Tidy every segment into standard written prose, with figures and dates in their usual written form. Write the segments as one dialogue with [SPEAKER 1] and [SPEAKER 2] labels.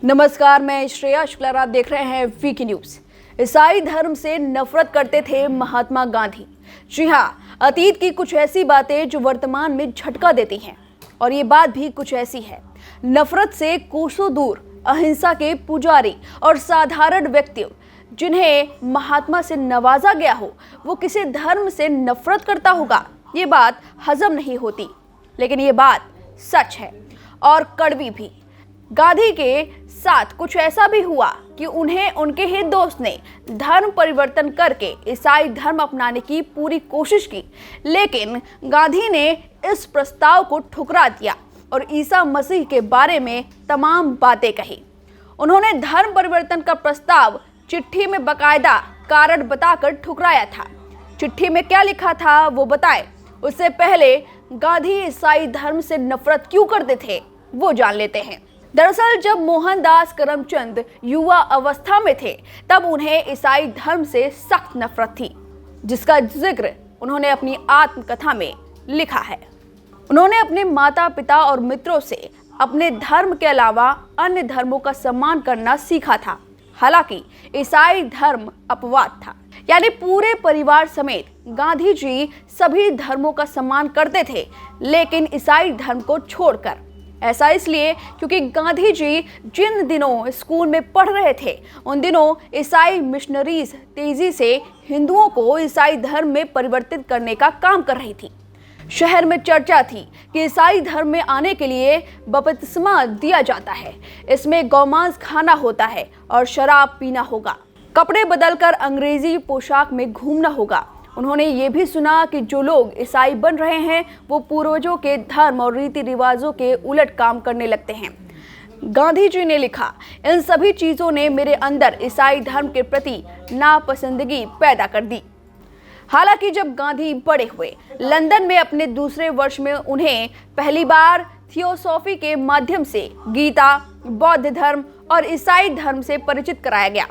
[SPEAKER 1] नमस्कार, मैं श्रेया शुक्ला, आप देख रहे हैं वीके न्यूज। ईसाई धर्म से नफरत करते थे महात्मा गांधी। जी हाँ, अतीत की कुछ ऐसी बातें जो वर्तमान में झटका देती हैं, और ये बात भी कुछ ऐसी है। नफरत से कोसों दूर अहिंसा के पुजारी और साधारण व्यक्ति जिन्हें महात्मा से नवाजा गया हो, वो किसी धर्म से नफरत करता होगा, ये बात हजम नहीं होती। लेकिन ये बात सच है और कड़वी भी। गांधी के साथ कुछ ऐसा भी हुआ कि उन्हें उनके ही दोस्त ने धर्म परिवर्तन करके ईसाई धर्म अपनाने की पूरी कोशिश की, लेकिन गांधी ने इस प्रस्ताव को ठुकरा दिया और ईसा मसीह के बारे में तमाम बातें कही। उन्होंने धर्म परिवर्तन का प्रस्ताव चिट्ठी में बकायदा कारण बताकर ठुकराया था। चिट्ठी में क्या लिखा था वो बताएं, उससे पहले गांधी ईसाई धर्म से नफरत क्यों करते थे वो जान लेते हैं। दरअसल जब मोहनदास करमचंद युवा अवस्था में थे, तब उन्हें ईसाई धर्म से सख्त नफरत थी, जिसका जिक्र उन्होंने अपनी आत्मकथा में लिखा है। उन्होंने अपने माता पिता और मित्रों से अपने धर्म के अलावा अन्य धर्मों का सम्मान करना सीखा था। हालांकि ईसाई धर्म अपवाद था, यानी पूरे परिवार समेत गांधी जी सभी धर्मों का सम्मान करते थे, लेकिन ईसाई धर्म को छोड़कर। ऐसा इसलिए क्योंकि गांधी जी जिन दिनों स्कूल में पढ़ रहे थे, उन दिनों ईसाई मिशनरीज तेजी से हिंदुओं को ईसाई धर्म में परिवर्तित करने का काम कर रही थी। शहर में चर्चा थी कि ईसाई धर्म में आने के लिए बपतिस्मा दिया जाता है, इसमें गौमांस खाना होता है और शराब पीना होगा, कपड़े बदलकर अंग्रेजी पोशाक में घूमना होगा। उन्होंने ये भी सुना कि जो लोग ईसाई बन रहे हैं वो पूर्वजों के धर्म और रीति रिवाजों के उलट काम करने लगते हैं। गांधी जी ने लिखा, इन सभी चीजों ने मेरे अंदर ईसाई धर्म के प्रति नापसंदगी पैदा कर दी। हालांकि जब गांधी बड़े हुए, लंदन में अपने दूसरे वर्ष में उन्हें पहली बार थियोसॉफी के माध्यम से गीता, बौद्ध धर्म और ईसाई धर्म से परिचित कराया गया।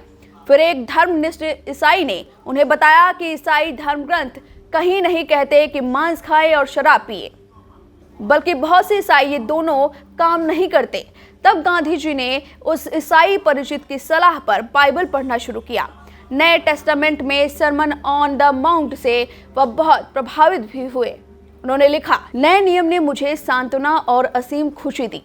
[SPEAKER 1] फिर एक धर्मनिष्ठ ईसाई ने उन्हें बताया कि ईसाई धर्म ग्रंथ कहीं नहीं कहते कि मांस खाए और शराब पिए, बल्कि बहुत से ईसाई ये दोनों काम नहीं करते। तब गांधी जी ने उस ईसाई परिचित की सलाह पर बाइबल पढ़ना शुरू किया। नए टेस्टामेंट में सरमन ऑन द माउंट से वह बहुत प्रभावित भी हुए। उन्होंने लिखा, नए नियम ने मुझे सांत्वना और असीम खुशी दी,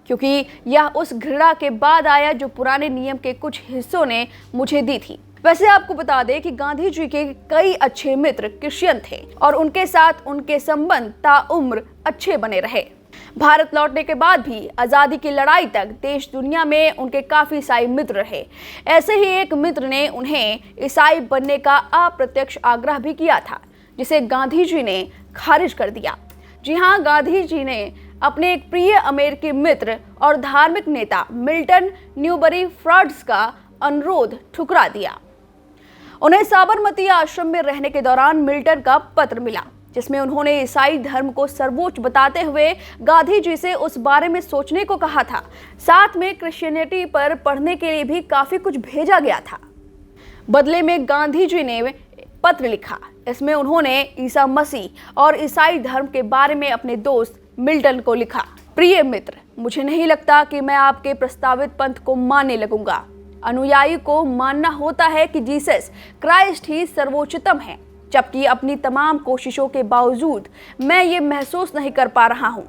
[SPEAKER 1] क्योंकि यह उस घृणा के बाद आया जो पुराने नियम के कुछ हिस्सों ने मुझे दी थी। वैसे आपको बता दें कि गांधी जी के कई अच्छे मित्र क्रिश्चियन थे और उनके साथ उनके संबंध ताउम्र अच्छे बने रहे। भारत लौटने के बाद भी आज़ादी की लड़ाई तक देश दुनिया में उनके काफी ईसाई मित्र रहे। ऐसे ही एक मित्र ने उन्हें ईसाई बनने का अप्रत्यक्ष आग्रह भी किया था, जिसे गांधी जी ने खारिज कर दिया। जी हाँ, गांधी जी ने अपने एक प्रिय अमेरिकी मित्र और धार्मिक नेता मिल्टन न्यूबरी फ्रॉड्स का अनुरोध ठुकरा दिया। उन्हें साबरमती आश्रम में रहने के दौरान मिल्टन का पत्र मिला, जिसमें उन्होंने ईसाई धर्म को सर्वोच्च बताते हुए गांधी जी से उस बारे में सोचने को कहा था। साथ में क्रिश्चियनिटी पर पढ़ने के लिए भी काफी कुछ भेजा गया था। बदले में गांधी जी ने पत्र लिखा। इसमें उन्होंने ईसा मसीह और ईसाई धर्म के बारे में अपने दोस्त मिल्टन को लिखा, प्रिय मित्र, मुझे नहीं लगता कि मैं आपके प्रस्तावित पंथ को मानने लगूंगा। अनुयायी को मानना होता है कि जीसस क्राइस्ट ही सर्वोच्चतम है, जबकि अपनी तमाम कोशिशों के बावजूद मैं ये महसूस नहीं कर पा रहा हूँ।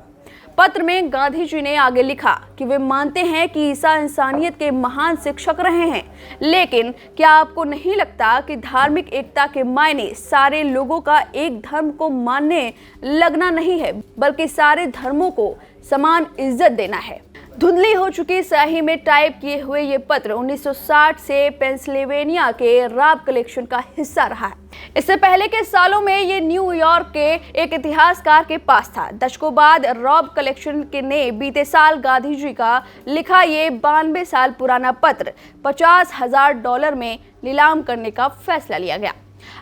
[SPEAKER 1] पत्र में गांधी जी ने आगे लिखा कि वे मानते हैं कि ईसा इंसानियत के महान शिक्षक रहे हैं, लेकिन क्या आपको नहीं लगता कि धार्मिक एकता के मायने सारे लोगों का एक धर्म को मानने लगना नहीं है, बल्कि सारे धर्मों को समान इज्जत देना है। धुंधली हो चुकी स्याही में टाइप किए हुए ये पत्र 1960 से पेंसिल्वेनिया के रॉब कलेक्शन का हिस्सा रहा है। इससे पहले के सालों में ये न्यूयॉर्क के एक इतिहासकार के पास था। दशकों बाद रॉब कलेक्शन के ने बीते साल गांधी जी का लिखा ये 92 साल पुराना पत्र $50,000 में नीलाम करने का फैसला लिया गया।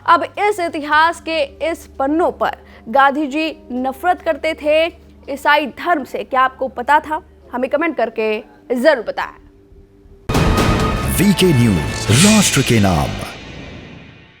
[SPEAKER 1] अब इस इतिहास के इस पन्नों पर गांधी जी नफरत करते थे ईसाई धर्म से। क्या आपको पता था? हमें कमेंट करके जरूर बताएं।
[SPEAKER 2] वीके न्यूज, राष्ट्र के नाम।